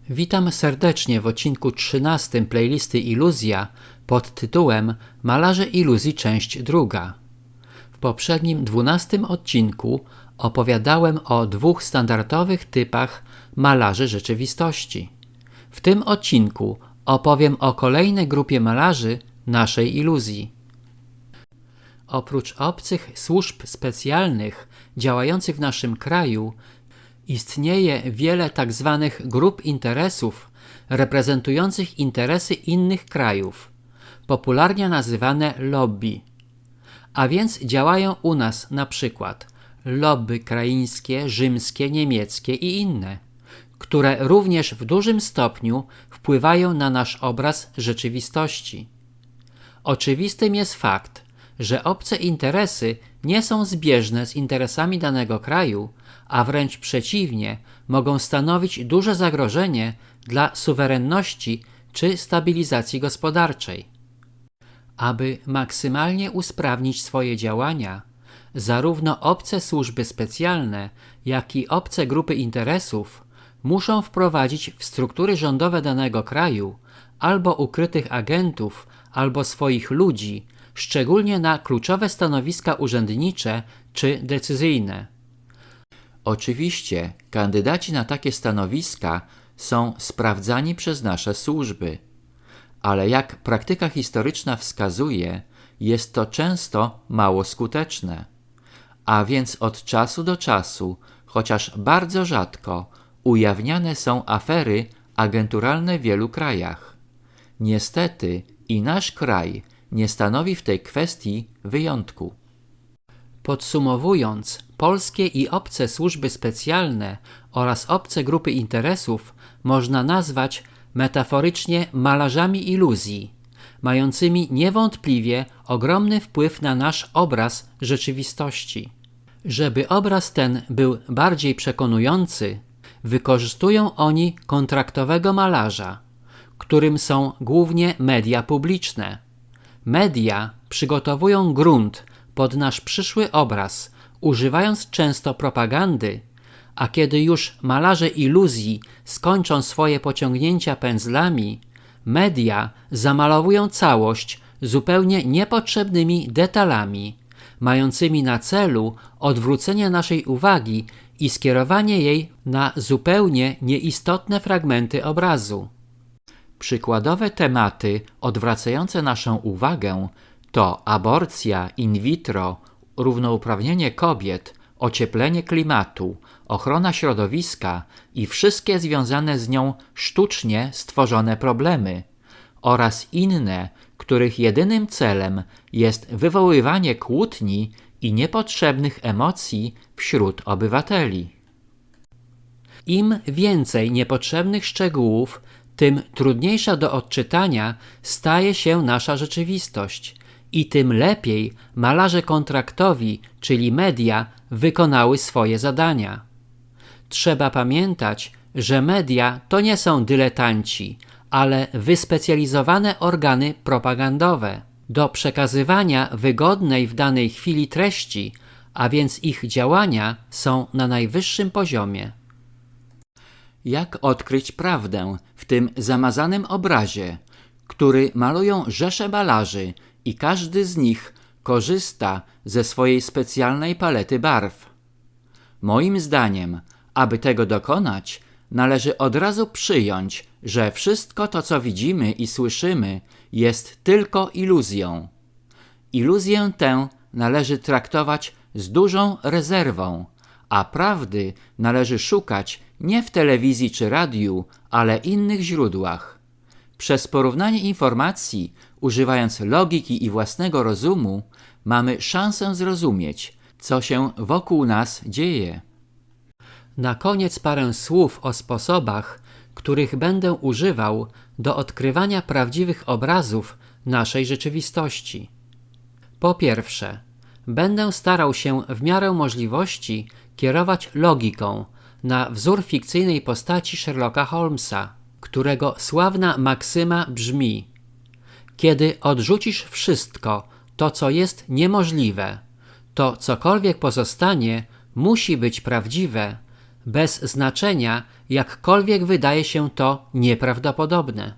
Witam serdecznie w odcinku 13 playlisty Iluzja pod tytułem Malarze iluzji część druga. W poprzednim 12 odcinku opowiadałem o dwóch standardowych typach malarzy rzeczywistości. W tym odcinku opowiem o kolejnej grupie malarzy naszej iluzji. Oprócz obcych służb specjalnych działających w naszym kraju, istnieje wiele tzw. grup interesów reprezentujących interesy innych krajów, popularnie nazywane lobby. A więc działają u nas na przykład lobby kraińskie, rzymskie, niemieckie i inne, które również w dużym stopniu wpływają na nasz obraz rzeczywistości. Oczywistym jest fakt, że obce interesy nie są zbieżne z interesami danego kraju, a wręcz przeciwnie, mogą stanowić duże zagrożenie dla suwerenności czy stabilizacji gospodarczej. Aby maksymalnie usprawnić swoje działania, zarówno obce służby specjalne, jak i obce grupy interesów muszą wprowadzić w struktury rządowe danego kraju albo ukrytych agentów, albo swoich ludzi, szczególnie na kluczowe stanowiska urzędnicze czy decyzyjne. Oczywiście kandydaci na takie stanowiska są sprawdzani przez nasze służby, ale jak praktyka historyczna wskazuje, jest to często mało skuteczne. A więc od czasu do czasu, chociaż bardzo rzadko, ujawniane są afery agenturalne w wielu krajach. Niestety i nasz kraj nie stanowi w tej kwestii wyjątku. Podsumowując, polskie i obce służby specjalne oraz obce grupy interesów można nazwać metaforycznie malarzami iluzji, mającymi niewątpliwie ogromny wpływ na nasz obraz rzeczywistości. Żeby obraz ten był bardziej przekonujący, wykorzystują oni kontraktowego malarza, którym są głównie media publiczne. Media przygotowują grunt pod nasz przyszły obraz, używając często propagandy, a kiedy już malarze iluzji skończą swoje pociągnięcia pędzlami, media zamalowują całość zupełnie niepotrzebnymi detalami, mającymi na celu odwrócenie naszej uwagi i skierowanie jej na zupełnie nieistotne fragmenty obrazu. Przykładowe tematy odwracające naszą uwagę to aborcja in vitro, równouprawnienie kobiet, ocieplenie klimatu, ochrona środowiska i wszystkie związane z nią sztucznie stworzone problemy oraz inne, których jedynym celem jest wywoływanie kłótni i niepotrzebnych emocji wśród obywateli. Im więcej niepotrzebnych szczegółów, tym trudniejsza do odczytania staje się nasza rzeczywistość i tym lepiej malarze kontraktowi, czyli media, wykonały swoje zadania. Trzeba pamiętać, że media to nie są dyletanci, ale wyspecjalizowane organy propagandowe do przekazywania wygodnej w danej chwili treści, a więc ich działania są na najwyższym poziomie. Jak odkryć prawdę w tym zamazanym obrazie, który malują rzesze malarzy i każdy z nich korzysta ze swojej specjalnej palety barw? Moim zdaniem, aby tego dokonać, należy od razu przyjąć, że wszystko to, co widzimy i słyszymy, jest tylko iluzją. Iluzję tę należy traktować z dużą rezerwą, a prawdy należy szukać nie w telewizji czy radiu, ale innych źródłach. Przez porównanie informacji, używając logiki i własnego rozumu, mamy szansę zrozumieć, co się wokół nas dzieje. Na koniec parę słów o sposobach, których będę używał do odkrywania prawdziwych obrazów naszej rzeczywistości. Po pierwsze, będę starał się w miarę możliwości kierować logiką na wzór fikcyjnej postaci Sherlocka Holmesa, którego sławna maksyma brzmi: kiedy odrzucisz wszystko to, co jest niemożliwe, to cokolwiek pozostanie musi być prawdziwe, bez znaczenia, jakkolwiek wydaje się to nieprawdopodobne.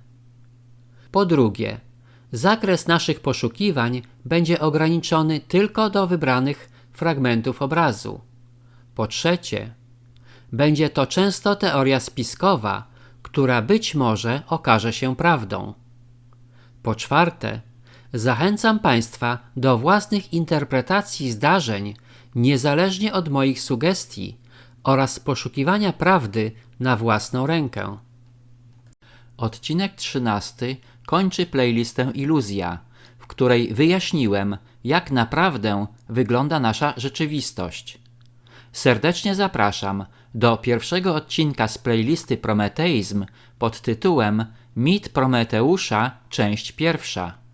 Po drugie, zakres naszych poszukiwań będzie ograniczony tylko do wybranych fragmentów obrazu. Po trzecie, będzie to często teoria spiskowa, która być może okaże się prawdą. Po czwarte, zachęcam Państwa do własnych interpretacji zdarzeń, niezależnie od moich sugestii, oraz poszukiwania prawdy na własną rękę. Odcinek 13 kończy playlistę Iluzja, w której wyjaśniłem, jak naprawdę wygląda nasza rzeczywistość. Serdecznie zapraszam do pierwszego odcinka z playlisty Prometeizm pod tytułem Mit Prometeusza, część pierwsza.